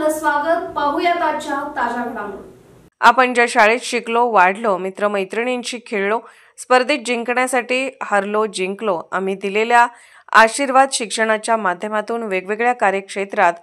आपलं स्वागत. पाहूयात आजच्या ताज्या घडामोडी. आपण ज्या शाळेत शिकलो, वाढलो, मित्रमैत्रिणींशी खेळलो, स्पर्धेत जिंकण्यासाठी हरलो, जिंकलो, आम्ही दिलेल्या आशीर्वाद शिक्षणाच्या माध्यमातून वेगवेगळ्या कार्यक्षेत्रात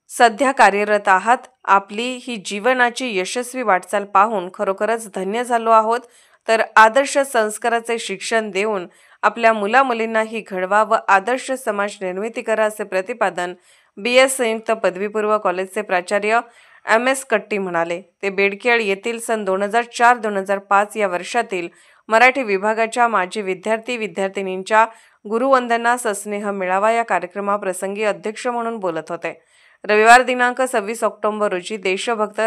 सध्या कार्यरत आहात. आपली ही जीवनाची यशस्वी वाटचाल पाहून खरोखरच धन्य झालो आहोत. तर आदर्श संस्काराचे शिक्षण देऊन आपल्या मुलामुलींनाही घडवा व आदर्श समाज निर्मिती करा, असे प्रतिपादन BS संयुक्त पदवीपूर्व कॉलेजचे प्राचार्य MS कट्टी म्हणाले. ते बेडकेळ येथील सन 2004-2005 या वर्षातील मराठी विभागाच्या माजी विद्यार्थी-विद्यार्थिनींच्या गुरुवंदना सस्नेह मेळावा या कार्यक्रमाप्रसंगी अध्यक्ष म्हणून बोलत होते. रविवार दिनांक 26 ऑक्टोबर रोजी देशभक्त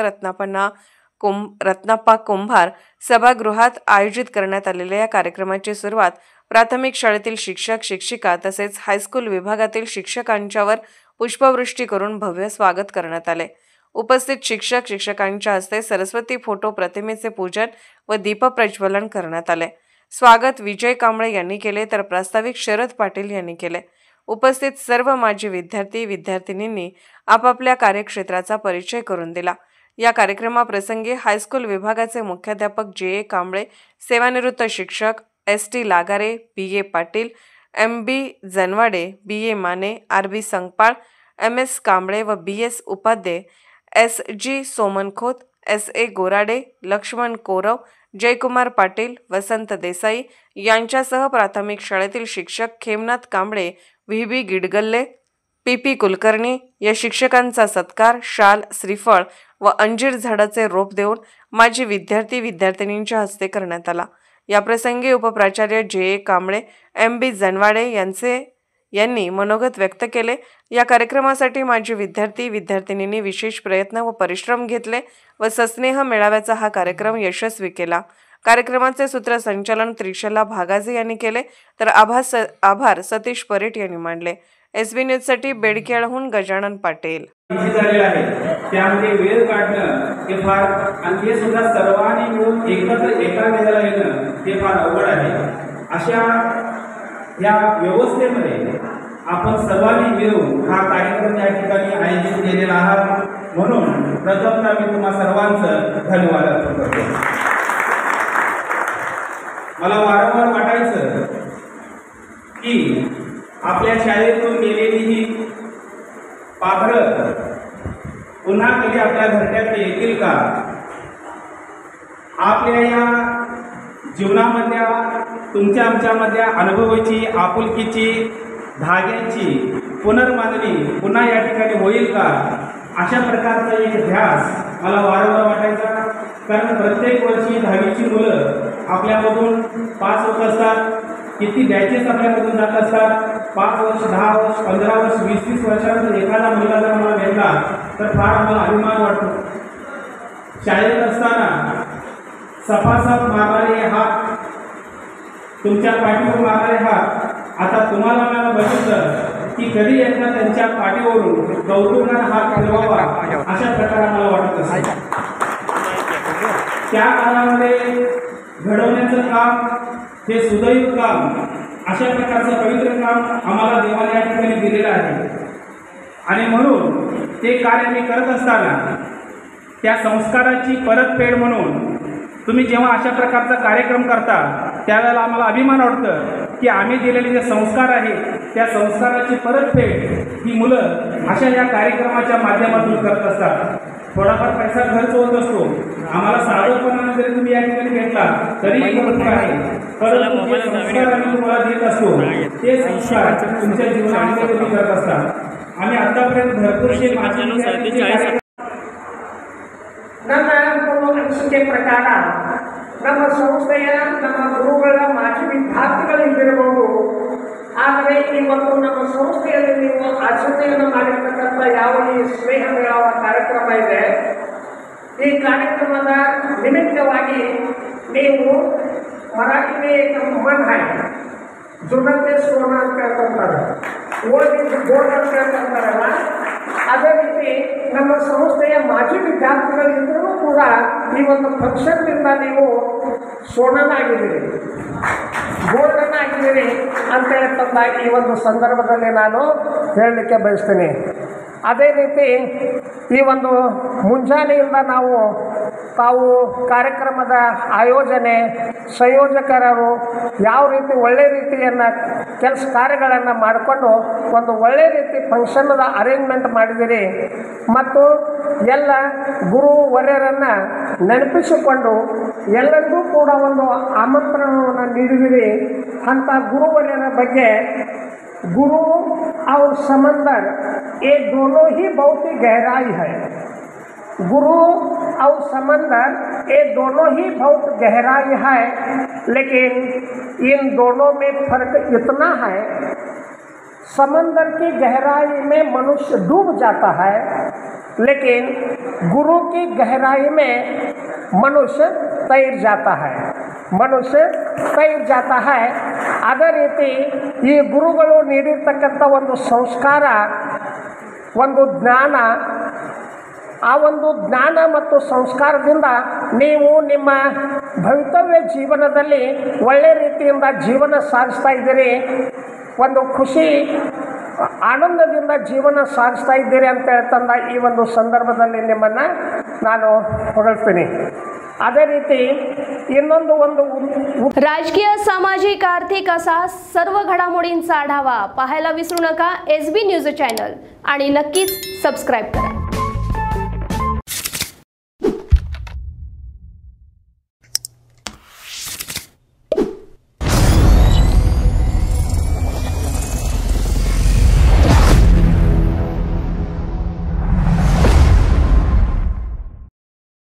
रत्नाप्पा कुंभार सभागृहात आयोजित करण्यात आलेल्या या कार्यक्रमाची सुरुवात प्राथमिक शाळेतील शिक्षक, शिक्षिका तसेच हायस्कूल विभागातील शिक्षकांच्यावर पुष्पवृष्टी करून भव्य स्वागत करण्यात आले. उपस्थित शिक्षक, शिक्षकांच्या हस्ते सरस्वती फोटो प्रतिमेचे पूजन व दीपप्रज्वलन करण्यात आले. स्वागत विजय कांबळे यांनी केले तर प्रास्ताविक शरद पाटील यांनी केले. उपस्थित सर्व माजी विद्यार्थी-विद्यार्थिनींनी आपापल्या कार्यक्षेत्राचा परिचय करून दिला. या कार्यक्रमाप्रसंगी हायस्कूल विभागाचे मुख्याध्यापक JA कांबळे, सेवानिवृत्त शिक्षक ST लागारे, BA Patil, MB Janwade, BA Mane, RB Sankpal, MS Kamble व BS Upadhye, SG सोमनखोत, SA Gorade, Laxman Kaurav, Jaykumar Patil, Vasant Desai यांच्यासह प्राथमिक शाळेतील शिक्षक खेमनाथ कांबळे, VB गिडगल्ले, PP कुलकर्णी या शिक्षकांचा सत्कार शाल, श्रीफळ व अंजीर झाडाचे रोप देऊन माजी विद्यार्थी-विद्यार्थिनींच्या हस्ते करण्यात आला. या प्रसंगी उपप्राचार्य JA कांबळे, MB जनवाडे यांनी मनोगत व्यक्त केले. या कार्यक्रमासाठी माजी विद्यार्थी-विद्यार्थिनींनी विशेष प्रयत्न व परिश्रम घेतले व सस्नेह मेळाव्याचा हा कार्यक्रम यशस्वी केला. कार्यक्रमाचे सूत्रसंचालन त्रिशला भागाजे यांनी केले तर आभार सतीश परेट यांनी मांडले. SB न्यूजसाठी बेडकेळहून गजानन पाटील. त्यामध्ये वेळ काढणं हे फार आणि ते सुद्धा सर्वांनी मिळून एकत्र एका वेळेला येणं हे फार अवघड आहे. अशा या व्यवस्थेमध्ये आपण सर्वांनी मिळून हा कार्यक्रम या ठिकाणी आयोजित केलेला आहात, म्हणून प्रथमतः मी तुम्हा सर्वांचं धन्यवाद अर्पण करतो. मला वारंवार वाटायचं की आपल्या शाळेतून गेलेली ही पाखरं पुन्हा कधी आपल्या घरट्यात येतील का? आपल्या या जीवनामधल्या तुमच्या आमच्यामधल्या अनुभवाची, आपुलकीची, धाग्याची पुनर्मांडणी पुन्हा या ठिकाणी होईल का? अशा प्रकारचा एक ध्यास मला वारंवार वाटायचा. कारण प्रत्येक वर्षी 10वीची मुलं आपल्यामधून पास होत असतात. किती बॅचेस आपल्यामधून जात असतात. 5 वर्ष, 10 वर्ष, 15 वर्ष, 20-20 वर्षानंतर एखादा मुलगा जर मला भेटला तर फार आम्हाला अभिमान वाटतो. शाळेत असताना सफासफ मारणारे हात, तुमच्या पाठीवर मारणारे हात, आता तुम्हाला मला बघितलं की कधी एकदा त्यांच्या पाठीवरून कौतुकाने हात फिरवावा अशा प्रकारे मला वाटत असते. त्या काळामध्ये घडवण्याचं काम हे सुदैव काम, अशा प्रकारचं पवित्र काम आम्हाला देवाने या ठिकाणी दिलेलं आहे. आणि म्हणून ते कार्य मी करत असताना त्या संस्काराची परतफेड म्हणून तुम्ही जेव्हा अशा प्रकारचा कार्यक्रम करता त्यावेळेला आम्हाला अभिमान वाटतं की आम्ही दिलेले जे संस्कार आहेत त्या संस्काराची परतफेड ही मुलं अशा या कार्यक्रमाच्या माध्यमातून करत असतात. थोडाफार पैसा खर्च होत असतो. आम्हाला साधेपणाने जरी तुम्ही या ठिकाणी घेतला तरीही मोठे आहे, परंतु जे संस्कार आम्ही तुम्हाला देत असतो ते संस्कार तुमच्या जीवनामध्ये तुम्ही करत असता. आम्ही आतापर्यंत भरपूरशे ನನ್ನ ಅನಿಸಿಕೆ ಪ್ರಕಾರ ನಮ್ಮ ಸಂಸ್ಥೆಯ ನಮ್ಮ ಗುರುಗಳ ಮಾಜಿ ವಿದ್ಯಾರ್ಥಿಗಳು ಇದ್ದಿರಬಹುದು. ಆದರೆ ಇವತ್ತು ನಮ್ಮ ಸಂಸ್ಥೆಯಲ್ಲಿ ನೀವು ಆಚರಣೆಯನ್ನು ಮಾಡಿರ್ತಕ್ಕಂಥ ಯಾವ ಈ ಸ್ನೇಹ ಮೇಳವ ಕಾರ್ಯಕ್ರಮ ಇದೆ, ಈ ಕಾರ್ಯಕ್ರಮದ ನಿಮಿತ್ತವಾಗಿ ನೀವು ಮರಾಠಿಗೆ ಮನ್ ಹಾಯ್ ಜುನತೆ ಸೋನ ಅಂತ ಹೇಳ್ಕೊಂತಾರೆ, ಓದಿದ್ದು ಬೋರ್ಡ್ ಅಂತ ಹೇಳ್ಕೊಂತಾರಲ್ಲ, ಅದೇ ರೀತಿ ನಮ್ಮ ಸಂಸ್ಥೆಯ ಮಾಜಿ ವಿದ್ಯಾರ್ಥಿಗಳಿದ್ದರೂ ಕೂಡ ಈ ಒಂದು ಫಂಕ್ಷನ್ನಿಂದ ನೀವು ಸೋಣನಾಗಿದ್ದೀರಿ, ಗೋಲ್ಡನ್ನಾಗಿದ್ದೀರಿ ಅಂತ ಹೇಳ್ತಂದ ಈ ಒಂದು ಸಂದರ್ಭದಲ್ಲಿ ನಾನು ಹೇಳಲಿಕ್ಕೆ ಬಯಸ್ತೀನಿ. ಅದೇ ರೀತಿ ಈ ಒಂದು ಮುಂಜಾನೆಯಿಂದ ನಾವು ತಾವು ಕಾರ್ಯಕ್ರಮದ ಆಯೋಜನೆ ಸಂಯೋಜಕರು ಯಾವ ರೀತಿ ಒಳ್ಳೆ ರೀತಿಯನ್ನು ಕೆಲಸ ಕಾರ್ಯಗಳನ್ನು ಮಾಡಿಕೊಂಡು ಒಂದು ಒಳ್ಳೆ ರೀತಿ ಫಂಕ್ಷನ್ದ ಅರೇಂಜ್ಮೆಂಟ್ ಮಾಡಿದಿರಿ ಮತ್ತು ಎಲ್ಲ ಗುರು ವರ್ಯರನ್ನು ನೆನಪಿಸಿಕೊಂಡು ಎಲ್ಲರಿಗೂ ಕೂಡ ಒಂದು ಆಮಂತ್ರಣವನ್ನು ನೀಡಿದಿರಿ ಅಂಥ ಗುರುವರ್ಯರ ಬಗ್ಗೆ गुरु और समंदर ये दोनों ही बहुत ही गहराई है। गुरु और समंदर ये दोनों ही बहुत गहराई है, लेकिन इन दोनों में फर्क इतना है, समंदर की गहराई में मनुष्य डूब जाता है, लेकिन गुरु की गहराई में मनुष्य तैर जाता है, मनुष्य तैर जाता है। ಅದೇ ರೀತಿ ಈ ಗುರುಗಳು ನೀಡಿರ್ತಕ್ಕಂಥ ಒಂದು ಸಂಸ್ಕಾರ, ಒಂದು ಜ್ಞಾನ, ಆ ಒಂದು ಜ್ಞಾನ ಮತ್ತು ಸಂಸ್ಕಾರದಿಂದ ನೀವು ನಿಮ್ಮ ಭವಿತವ್ಯ ಜೀವನದಲ್ಲಿ ಒಳ್ಳೆ ರೀತಿಯಿಂದ ಜೀವನ ಸಾಗಿಸ್ತಾ ಇದ್ದೀರಿ, ಒಂದು ಖುಷಿ ಆನಂದದಿಂದ ಜೀವನ ಸಾಗಿಸ್ತಾ ಇದ್ದೀರಿ ಅಂತ ಹೇಳ್ತಂದ ಈ ಒಂದು ಸಂದರ್ಭದಲ್ಲಿ ನಿಮ್ಮನ್ನು ನಾನು ಹೊಗಳ್ತೀನಿ. ಅದೇ ರೀತಿ ಇನ್ನೊಂದು ಒಂದು राजकीय सामाजिक आर्थिक असा सर्व घडामोडींचा आढावा पाहायला विसरू नका SB न्यूज चॅनल आणि नक्कीच सबस्क्राईब करा.